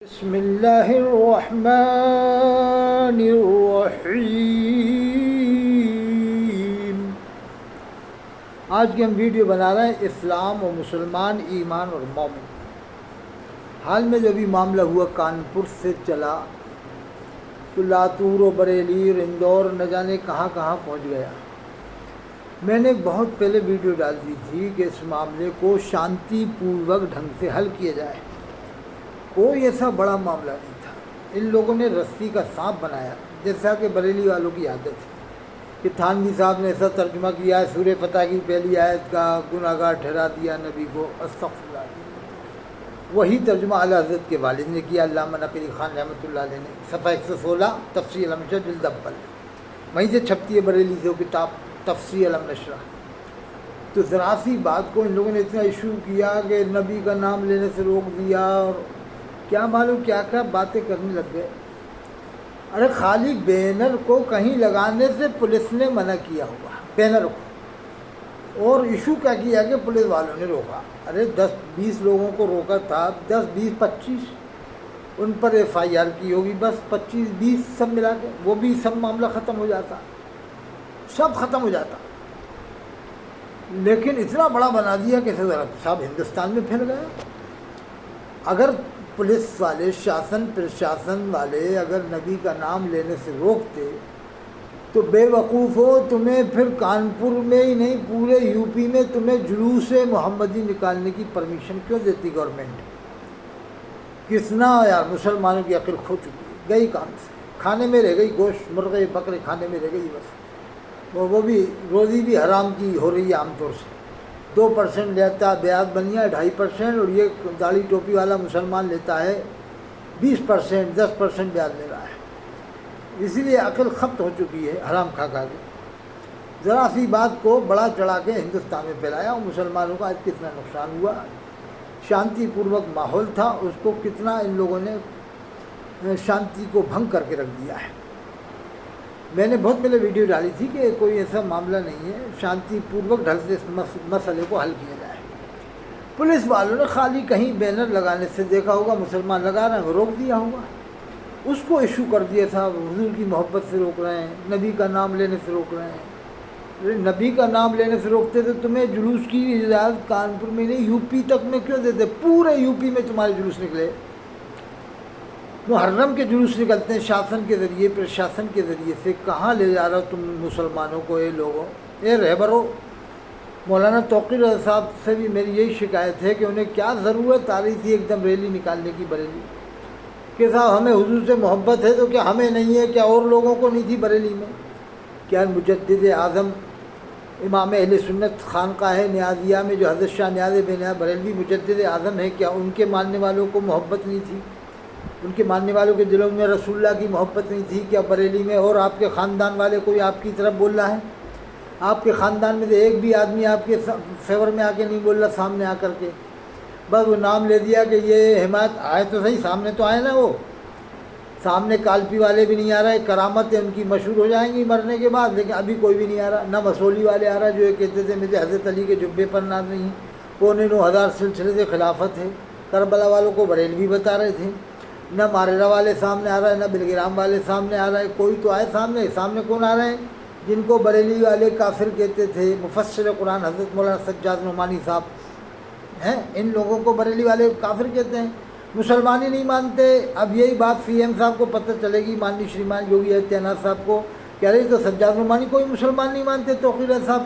بسم اللہ الرحمن الرحیم۔ آج کی ہم ویڈیو بنا رہے ہیں اسلام و مسلمان، ایمان اور مومن۔ حال میں جو بھی معاملہ ہوا کانپور سے چلا تو لاتور و بریلی اور اندور نہ جانے کہاں کہاں پہنچ گیا۔ میں نے بہت پہلے ویڈیو ڈال دی تھی کہ اس معاملے کو شانتی پوروک ڈھنگ سے حل کیا جائے۔ کوئی ایسا بڑا معاملہ نہیں تھا۔ ان لوگوں نے رسی کا سانپ بنایا، جیسا کہ بریلی والوں کی عادت ہے کہ تھانوی صاحب نے ایسا ترجمہ کیا ہے سورہ فتح کی پہلی آیت کا، گناہگار ٹھہرا دیا نبی کو، استغفر اللہ۔ وہی ترجمہ اعلیٰ حضرت کے والد نے کیا، علامہ نقوی خان رحمۃ اللہ علیہ نے، صفحہ 116 تفسیر علم نشرہ جلد اول، وہیں سے چھپتی ہے بریلی سے وہ کتاب تفسیر علم نشرہ۔ تو ذرا سی بات کو ان لوگوں نے اتنا ایشو کیا کہ نبی کا نام لینے سے روک دیا، اور کیا معلوم کیا کیا باتیں کرنے لگ گئے۔ ارے خالی بینر کو کہیں لگانے سے پولیس نے منع کیا ہوگا، بینر کو، اور ایشو کیا کیا کہ پولیس والوں نے روکا۔ ارے 10-20 لوگوں کو روکا تھا، 10-20-25 ان پر FIR کی ہوگی، بس 25-20 سب ملا کے وہ بھی سب معاملہ ختم ہو جاتا، سب ختم ہو جاتا۔ لیکن اتنا بڑا بنا دیا کہ سب ہندوستان میں پھیل گیا۔ اگر پولیس والے، شاسن پرشاسن والے اگر نبی کا نام لینے سے روکتے تو بے وقوف ہو، تمہیں پھر کانپور میں ہی نہیں پورے UP میں تمہیں جلوس محمدی نکالنے کی پرمیشن کیوں دیتی گورنمنٹ؟ کتنا یار مسلمانوں کی عقل کھو چکی ہے، گئی کام سے، کھانے میں رہ گئی، گوشت مرغے بکرے کھانے میں رہ گئی بس۔ وہ بھی روزی بھی حرام کی ہو رہی ہے عام طور سے، 2% لیتا بیعت بنیا 2.5%، اور یہ داڑھی ٹوپی والا مسلمان لیتا ہے 20%، 10% بیعت لے رہا ہے۔ اسی لیے عقل ختم ہو چکی ہے حرام کھا کھا کے۔ ذرا سی بات کو بڑا چڑھا کے ہندوستان میں پھیلایا، اور مسلمانوں کا آج کتنا نقصان ہوا۔ شانتی پوروک ماحول تھا، اس کو کتنا ان لوگوں نے شانتی کو بھنگ کر کے رکھ دیا ہے۔ میں نے بہت پہلے ویڈیو ڈالی تھی کہ کوئی ایسا معاملہ نہیں ہے، شانتی پوروک ڈھنگ سے اس مسئلے کو حل کیا جائے۔ پولیس والوں نے خالی کہیں بینر لگانے سے دیکھا ہوگا مسلمان لگا رہے ہیں، روک دیا ہوگا، اس کو ایشو کر دیا تھا، حضور کی محبت سے روک رہے ہیں، نبی کا نام لینے سے روک رہے ہیں۔ نبی کا نام لینے سے روکتے تو تمہیں جلوس کی اجازت کانپور میں نہیں UP تک میں کیوں دیتے؟ پورے UP میں تمہارے جلوس نکلے، محرم کے جلوس نکلتے ہیں شاسن کے ذریعے، پرشاسن کے ذریعے سے۔ کہاں لے جا رہا ہو تم مسلمانوں کو؟ اے لوگوں، اے رہبروں، مولانا توقیر صاحب سے بھی میری یہی شکایت ہے کہ انہیں کیا ضرورت آ رہی تھی ایک دم ریلی نکالنے کی بریلی کہ صاحب ہمیں حضور سے محبت ہے تو کیا ہمیں نہیں ہے؟ کیا اور لوگوں کو نہیں تھی بریلی میں؟ کیا مجدد اعظم امام اہل سنت خانقاہ نیازیہ میں جو حضرت شاہ نیاز بن بریلوی مجدد اعظم ہے، کیا ان کے ماننے والوں کو محبت نہیں تھی؟ ان کے ماننے والوں کے دلوں میں رسول اللہ کی محبت نہیں تھی؟ کیا بریلی میں اور آپ کے خاندان والے کوئی آپ کی طرف بول رہا ہے؟ آپ کے خاندان میں سے ایک بھی آدمی آپ کے فیور میں آ کے نہیں بول رہا سامنے آ کر کے؟ بس وہ نام لے دیا کہ یہ حمایت آئے تو صحیح، سامنے تو آئے نا، وہ سامنے کالپی والے بھی نہیں آ رہے، کرامتیں ان کی مشہور ہو جائیں گی مرنے کے بعد، لیکن ابھی کوئی بھی نہیں آ رہا۔ نہ مسولی والے آ رہا جو یہ کہتے تھے مجھے حضرت علی کے جبے پر ناز نہیں، 9,500 سلسلے سے خلافت ہے، کربلا والوں کو بریلوی بتا رہے تھے۔ نہ ماریرا والے سامنے آ رہا ہے، نہ بلگرام والے سامنے آ رہا ہے، کوئی تو آئے سامنے۔ سامنے کون آ رہے ہیں؟ جن کو بریلی والے کافر کہتے تھے، مفسر قرآن حضرت مولانا سجاد نعمانی صاحب ہیں، ان لوگوں کو بریلی والے کافر کہتے ہیں، مسلمان ہی نہیں مانتے۔ اب یہی بات CM صاحب کو پتہ چلے گی، ماننی شریمان یوگی آدتیہ ناتھ صاحب کو، کہہ رہی تو سجاد نعمانی کوئی مسلمان نہیں مانتے، توقیر صاحب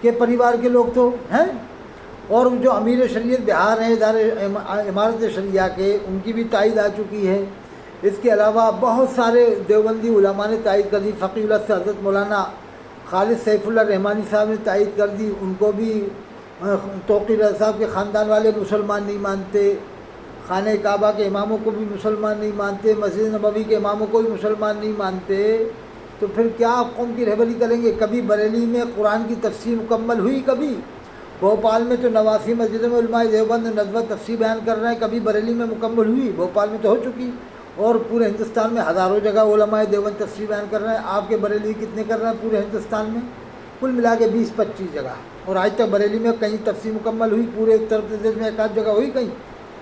کے پریوار کے لوگ تو ہیں، اور جو امیر شریعت بہار ہیں ادارے امارت شریعہ کے، ان کی بھی تائید آ چکی ہے۔ اس کے علاوہ بہت سارے دیوبندی علماء نے تائید کر دی، فقی اللہ سے حضرت مولانا خالد سیف اللہ رحمانی صاحب نے تائید کر دی، ان کو بھی توقیر صاحب کے خاندان والے مسلمان نہیں مانتے، خانہ کعبہ کے اماموں کو بھی مسلمان نہیں مانتے، مسجد نبوی کے اماموں کو بھی مسلمان نہیں مانتے، تو پھر کیا قوم کی رہبری کریں گے؟ کبھی بریلی میں قرآن کی تفسیر مکمل ہوئی؟ کبھی بھوپال میں تو 89 مسجدوں میں علماء دیوبند ندوہ تفسیر بیان کر رہے ہیں، کبھی بریلی میں مکمل ہوئی؟ بھوپال میں تو ہو چکی، اور پورے ہندوستان میں ہزاروں جگہ علماء دیوبند تفسیر بیان کر رہے ہیں۔ آپ کے بریلی کتنے کر رہے ہیں پورے ہندوستان میں؟ کل ملا کے 20-25 جگہ، اور آج تک بریلی میں کہیں تفسیر مکمل ہوئی؟ پورے اتر پردیش میں ایک آدھ جگہ ہوئی کہیں؟